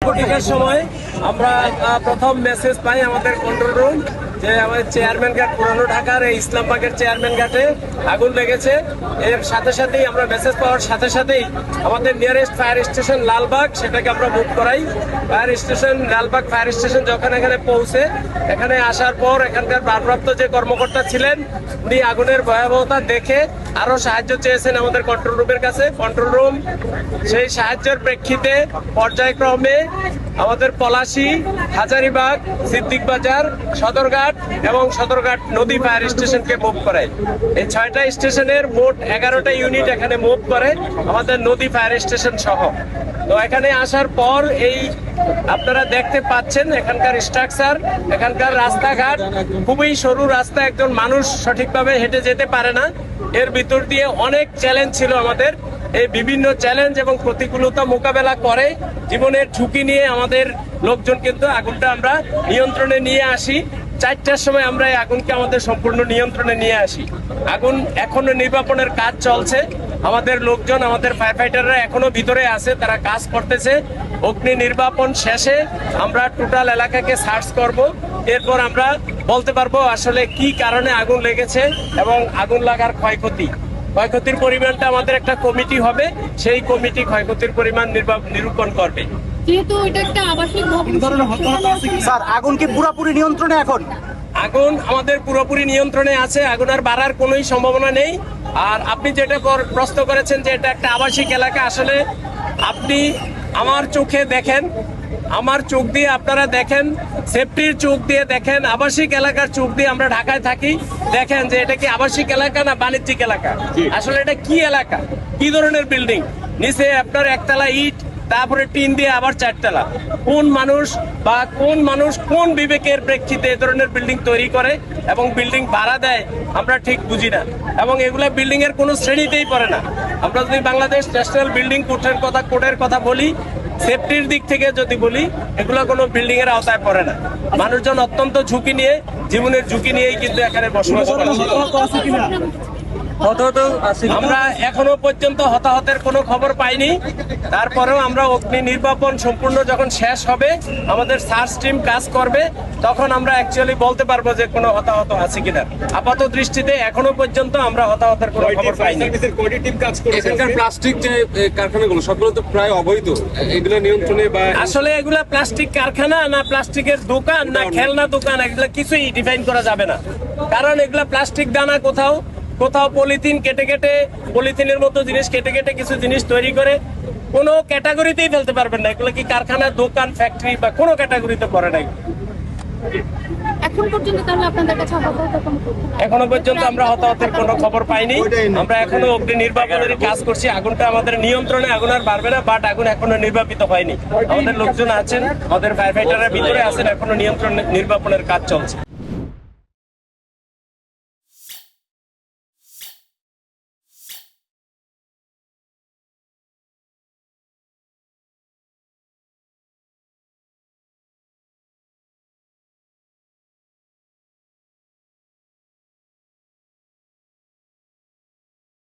কোটিকার সময় আমরা প্রথম মেসেজ পাই আমাদের কন্ট্রোল রুম যে আমাদের চেয়ারম্যান ঘাট পুরানো ঢাকার এই ইসলামবাগের চেয়ারম্যান ঘাটে আগুন লেগেছে। এর সাথে সাথেই আমরা মেসেজ পাওয়ার সাথে সাথেই আমাদের নিয়ারেস্ট ফায়ার স্টেশন লালবাগ সেটাকে আমরা মুভ করাই। Fire station Lalbagh fire station যখন এখানে পৌঁছে এখানে আসার পর এখানকার ভারপ্রাপ্ত যে কর্মকর্তা ছিলেন উনি আগুনের ভয়াবহতা দেখে আরো সাহায্য চেয়েছেন আমাদের কন্ট্রোল রুমের কাছে। কন্ট্রোল রুম সেই সাহায্যের প্রেক্ষিতে পর্যায়ক্রমে আমাদের পলাশী, হাজারীবাগ, সিদ্দিক বাজার, সদরঘাট এবং সদরঘাট নদী ফায়ার স্টেশনকে মুভ করায়। এই 6টা স্টেশনের মোট 11টা ইউনিট এখানে মুভ করে আমাদের নদী ফায়ার স্টেশন সহ। তো এখানে আসার পর এই আপনারা দেখতে পাচ্ছেন এখানকার স্ট্রাকচার, এখানকার রাস্তাঘাট খুবই সরু রাস্তা, একজন মানুষ সঠিকভাবে হেঁটে যেতে পারে না। এর ভিতর দিয়ে অনেক চ্যালেঞ্জ ছিল আমাদের। এই বিভিন্ন চ্যালেঞ্জ এবং প্রতিকূলতা মোকাবেলা করে জীবনের ঝুঁকি নিয়ে আমাদের লোকজন কিন্তু আগুনটা আমরা নিয়ন্ত্রণে নিয়ে আসি। 4টার সময় আমরা এই আগুনকে আমাদের সম্পূর্ণ নিয়ন্ত্রণে নিয়ে আসি। আগুন এখনো নির্বাপনের কাজ চলছে। আমাদের লোকজন, আমাদের ফায়ার ফাইটাররা এখনো ভিতরে আছে, তারা কাজ করতেছে। অগ্নি নির্বাপন শেষে আমরা টোটাল এলাকাকে সার্চ করব। এরপর আমরা বলতে পারবো আসলে কি কারণে আগুন লেগেছে এবং আগুন লাগার ক্ষয়ক্ষতির পরিমাণটা আমাদের একটা কমিটি হবে, সেই কমিটি ক্ষয়ক্ষতির পরিমাণ নিরূপণ করবে। যেহেতু এটা একটা আবাসিক ভবন, স্যার আগুন কি পুরোপুরি নিয়ন্ত্রণে এখন? আগুন আমাদের পুরোপুরি নিয়ন্ত্রণে আছে, আগুন আর বাড়ার কোনোই সম্ভাবনা নেই। আর আপনি যেটা প্রশ্ন করেছেন যে এটা একটা আবাসিক এলাকা, আসলে আপনি আমার চোখে দেখেন, আমার চোখ দিয়ে আপনারা দেখেন, সেফটির চোখ দিয়ে দেখেন, আবাসিক এলাকার চোখ দিয়ে আমরা ঢাকায় থাকি, দেখেন যে এটা কি আবাসিক এলাকা না বাণিজ্যিক এলাকা। আসলে এটা কি এলাকা, কি ধরনের বিল্ডিং, নিচে আপনার একতলা ইট, তারপরে টিন দিয়ে আবার 4তলা। কোন মানুষ কোন বিবেকের প্রেক্ষিতে এ ধরনের বিল্ডিং তৈরি করে এবং বিল্ডিং ভাড়া দেয় আমরা ঠিক বুঝি না। এবং এগুলা বিল্ডিং এর কোনো শ্রেণীতেই পড়ে না। আমরা যদি বাংলাদেশ ন্যাশনাল বিল্ডিং কোডের কথা বলি, সেফটির দিক থেকে যদি বলি, এগুলো কোনো বিল্ডিং এর আওতায় পড়ে না। মানুষজন অত্যন্ত ঝুঁকি নিয়ে, জীবনের ঝুঁকি নিয়েই কিন্তু এখানে বসবাস করে। আমরা এখনো পর্যন্ত হতাহতের কোনো খবর পাইনি। তারপরেও আমরা অগ্নি নির্বাপন সম্পূর্ণ যখন শেষ হবে, আমাদের সার্চ টিম কাজ করবে, তখন আমরা অ্যাকচুয়ালি বলতে পারবো যে কোনো হতাহত আছে কিনা। আপাত দৃষ্টিতে এখনো পর্যন্ত আমরা হতাহতের কোনো খবর পাইনি। এখানকার প্লাস্টিক যে কারখানাগুলো সবগুলো তো প্রায় অবৈধ, এগুলো নিয়ন্ত্রণে বা আসলে এগুলা প্লাস্টিক কারখানা না প্লাস্টিকের দোকান না খেলনা দোকান, এগুলা কিছুই ডিফাইন করা যাবে না। কারণ এগুলা প্লাস্টিক দানা কোথাও পলিথিন কেটে পলিথিনের মতো জিনিস কেটে কিছু জিনিস তৈরি করে কোনো ক্যাটাগরিতেই ফেলতে পারবেন না। এগুলো কি কারখানা, দোকান, ফ্যাক্টরি বা কোনো ক্যাটাগরিতে পড়ে না। এখন পর্যন্ত তাহলে আপনাদের কাছে এখনো পর্যন্ত আমরা হতাহতের কোনো খবর পাইনি। আমরা এখনো অগ্নি নির্বাপনের কাজ করছি। আগুনটা আমাদের নিয়ন্ত্রণে, আগুন আর বাড়বে না, বাট আগুন এখনো নির্বাপিত হয়নি। আমাদের লোকজন আছেন, আমাদের ফায়ার ফাইটাররা ভিতরে আছেন, এখনো নির্বাপনের কাজ চলছে।